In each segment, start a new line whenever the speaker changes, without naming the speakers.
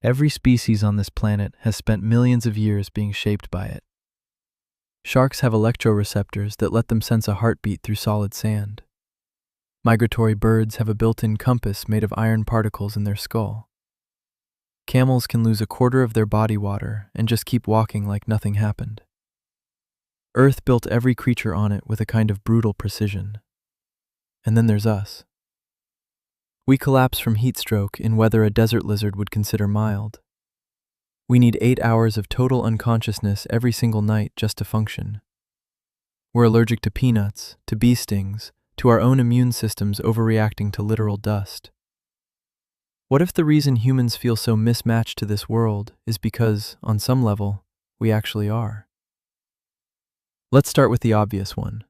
Every species on this planet has spent millions of years being shaped by it. Sharks have electroreceptors that let them sense a heartbeat through solid sand. Migratory birds have a built-in compass made of iron particles in their skull. Camels can lose a quarter of their body water and just keep walking like nothing happened. Earth built every creature on it with a kind of brutal precision. And then there's us. We collapse from heat stroke in weather a desert lizard would consider mild. We need 8 hours of total unconsciousness every single night just to function. We're allergic to peanuts, to bee stings, to our own immune systems overreacting to literal dust. What if the reason humans feel so mismatched to this world is because, on some level, we actually are? Let's start with the obvious one: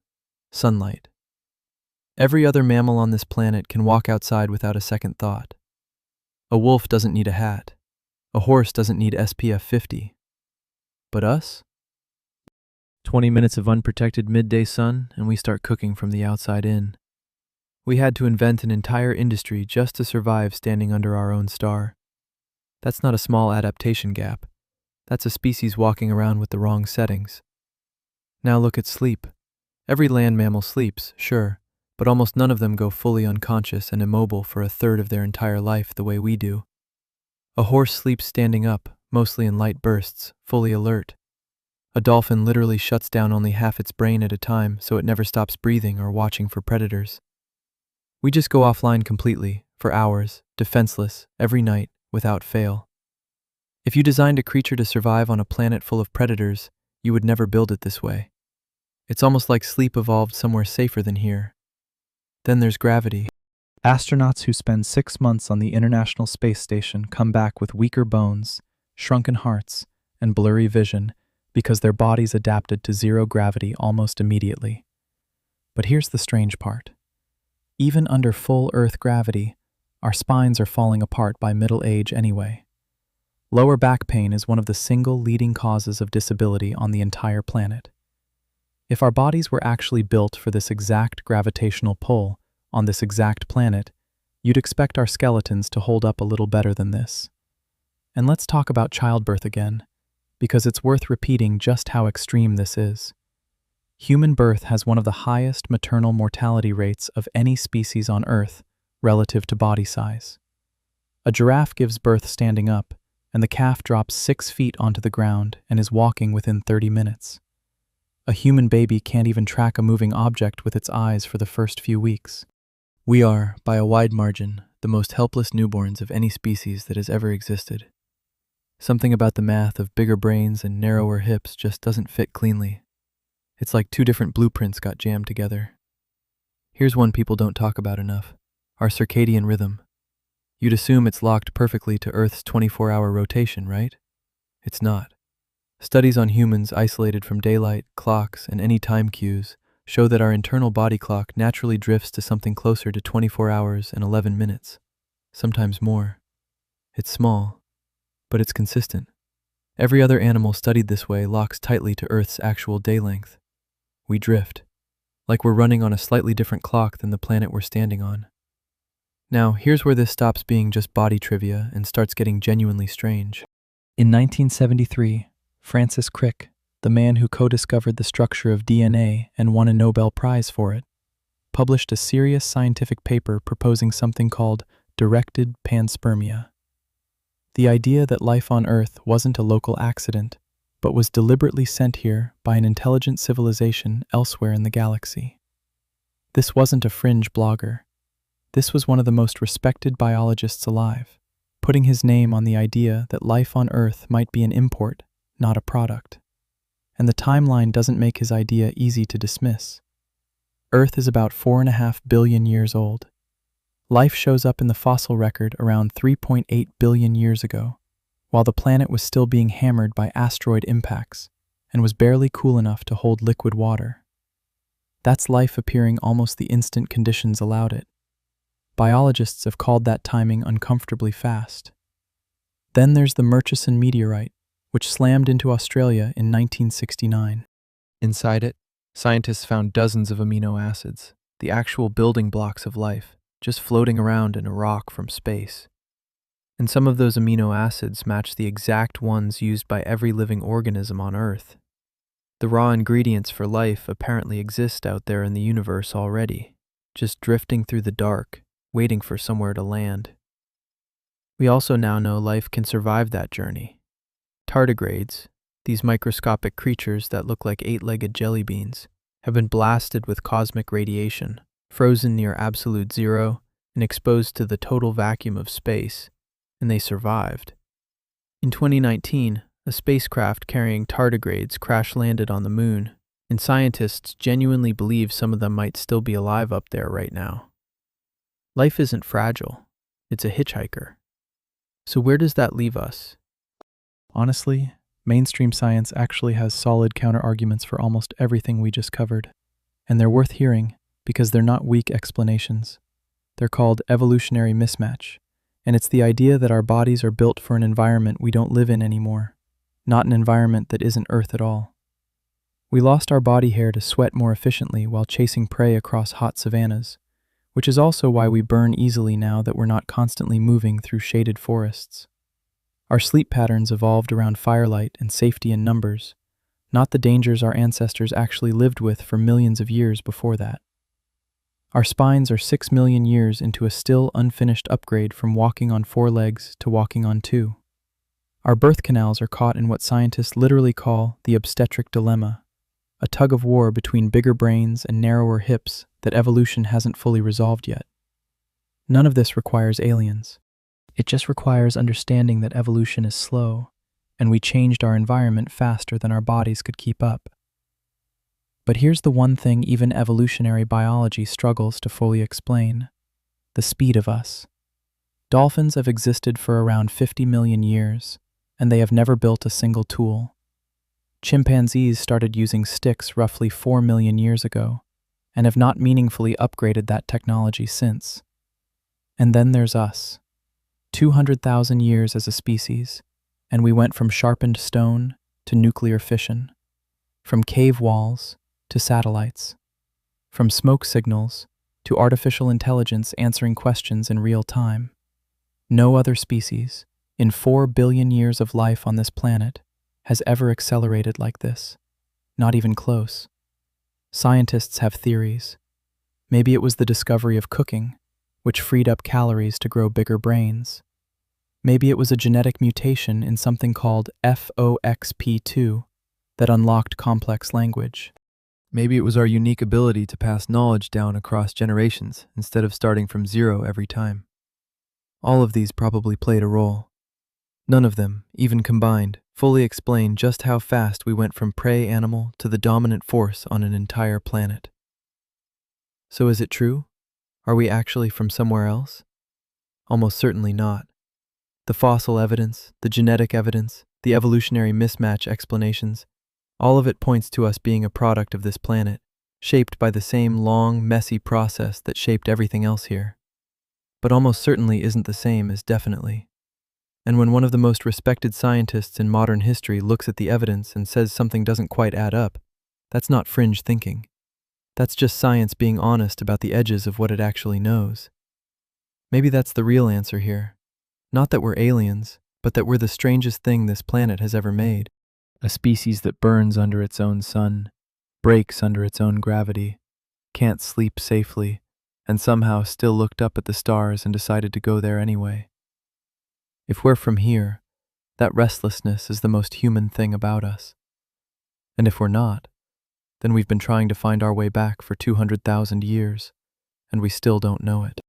sunlight. Every other mammal on this planet can walk outside without a second thought. A wolf doesn't need a hat. A horse doesn't need SPF 50. But us? 20 minutes of unprotected midday sun, and we start cooking from the outside in. We had to invent an entire industry just to survive standing under our own star. That's not a small adaptation gap. That's a species walking around with the wrong settings. Now look at sleep. Every land mammal sleeps, sure, but almost none of them go fully unconscious and immobile for a third of their entire life the way we do. A horse sleeps standing up, mostly in light bursts, fully alert. A dolphin literally shuts down only half its brain at a time so it never stops breathing or watching for predators. We just go offline completely, for hours, defenseless, every night, without fail. If you designed a creature to survive on a planet full of predators, you would never build it this way. It's almost like sleep evolved somewhere safer than here. Then there's gravity.
Astronauts who spend 6 months on the International Space Station come back with weaker bones, shrunken hearts, and blurry vision because their bodies adapted to zero gravity almost immediately. But here's the strange part. Even under full Earth gravity, our spines are falling apart by middle age anyway. Lower back pain is one of the single leading causes of disability on the entire planet. If our bodies were actually built for this exact gravitational pull on this exact planet, you'd expect our skeletons to hold up a little better than this. And let's talk about childbirth again, because it's worth repeating just how extreme this is. Human birth has one of the highest maternal mortality rates of any species on Earth relative to body size. A giraffe gives birth standing up, and the calf drops 6 feet onto the ground and is walking within 30 minutes. A human baby can't even track a moving object with its eyes for the first few weeks. We are, by a wide margin, the most helpless newborns of any species that has ever existed. Something about the math of bigger brains and narrower hips just doesn't fit cleanly. It's like 2 different blueprints got jammed together. Here's one people don't talk about enough: our circadian rhythm. You'd assume it's locked perfectly to Earth's 24-hour rotation, right? It's not. Studies on humans isolated from daylight, clocks, and any time cues show that our internal body clock naturally drifts to something closer to 24 hours and 11 minutes, sometimes more. It's small, but it's consistent. Every other animal studied this way locks tightly to Earth's actual day length. We drift, like we're running on a slightly different clock than the planet we're standing on. Now, here's where this stops being just body trivia and starts getting genuinely strange. In 1973, Francis Crick, the man who co-discovered the structure of DNA and won a Nobel Prize for it, published a serious scientific paper proposing something called directed panspermia. The idea that life on Earth wasn't a local accident, but was deliberately sent here by an intelligent civilization elsewhere in the galaxy. This wasn't a fringe blogger. This was one of the most respected biologists alive, putting his name on the idea that life on Earth might be an import, not a product. And the timeline doesn't make his idea easy to dismiss. Earth is about 4.5 billion years old. Life shows up in the fossil record around 3.8 billion years ago, while the planet was still being hammered by asteroid impacts and was barely cool enough to hold liquid water. That's life appearing almost the instant conditions allowed it. Biologists have called that timing uncomfortably fast. Then there's the Murchison meteorite, which slammed into Australia in 1969. Inside it, scientists found dozens of amino acids, the actual building blocks of life, just floating around in a rock from space.
And some of those amino acids match the exact ones used by every living organism on Earth. The raw ingredients for life apparently exist out there in the universe already, just drifting through the dark, waiting for somewhere to land. We also now know life can survive that journey. Tardigrades, these microscopic creatures that look like 8-legged jelly beans, have been blasted with cosmic radiation, frozen near absolute zero, and exposed to the total vacuum of space, and they survived. In 2019, a spacecraft carrying tardigrades crash-landed on the moon, and scientists genuinely believe some of them might still be alive up there right now. Life isn't fragile, it's a hitchhiker. So where does that leave us?
Honestly, mainstream science actually has solid counter-arguments for almost everything we just covered. And they're worth hearing because they're not weak explanations. They're called evolutionary mismatch, and it's the idea that our bodies are built for an environment we don't live in anymore, not an environment that isn't Earth at all. We lost our body hair to sweat more efficiently while chasing prey across hot savannas, which is also why we burn easily now that we're not constantly moving through shaded forests. Our sleep patterns evolved around firelight and safety in numbers, not the dangers our ancestors actually lived with for millions of years before that. Our spines are 6 million years into a still unfinished upgrade from walking on 4 legs to walking on 2. Our birth canals are caught in what scientists literally call the obstetric dilemma, a tug-of-war between bigger brains and narrower hips that evolution hasn't fully resolved yet. None of this requires aliens. It just requires understanding that evolution is slow, and we changed our environment faster than our bodies could keep up. But here's the one thing even evolutionary biology struggles to fully explain: the speed of us. Dolphins have existed for around 50 million years, and they have never built a single tool. Chimpanzees started using sticks roughly 4 million years ago, and have not meaningfully upgraded that technology since. And then there's us. 200,000 years as a species, and we went from sharpened stone to nuclear fission, from cave walls to satellites, from smoke signals to artificial intelligence answering questions in real time. No other species, in 4 billion years of life on this planet, has ever accelerated like this. Not even close. Scientists have theories. Maybe it was the discovery of cooking, which freed up calories to grow bigger brains. Maybe it was a genetic mutation in something called FOXP2 that unlocked complex language.
Maybe it was our unique ability to pass knowledge down across generations instead of starting from zero every time. All of these probably played a role. None of them, even combined, fully explain just how fast we went from prey animal to the dominant force on an entire planet. So is it true? Are we actually from somewhere else? Almost certainly not. The fossil evidence, the genetic evidence, the evolutionary mismatch explanations, all of it points to us being a product of this planet, shaped by the same long, messy process that shaped everything else here. But almost certainly isn't the same as definitely. And when one of the most respected scientists in modern history looks at the evidence and says something doesn't quite add up, that's not fringe thinking. That's just science being honest about the edges of what it actually knows. Maybe that's the real answer here. Not that we're aliens, but that we're the strangest thing this planet has ever made. A species that burns under its own sun, breaks under its own gravity, can't sleep safely, and somehow still looked up at the stars and decided to go there anyway. If we're from here, that restlessness is the most human thing about us. And if we're not, then we've been trying to find our way back for 200,000 years, and we still don't know it.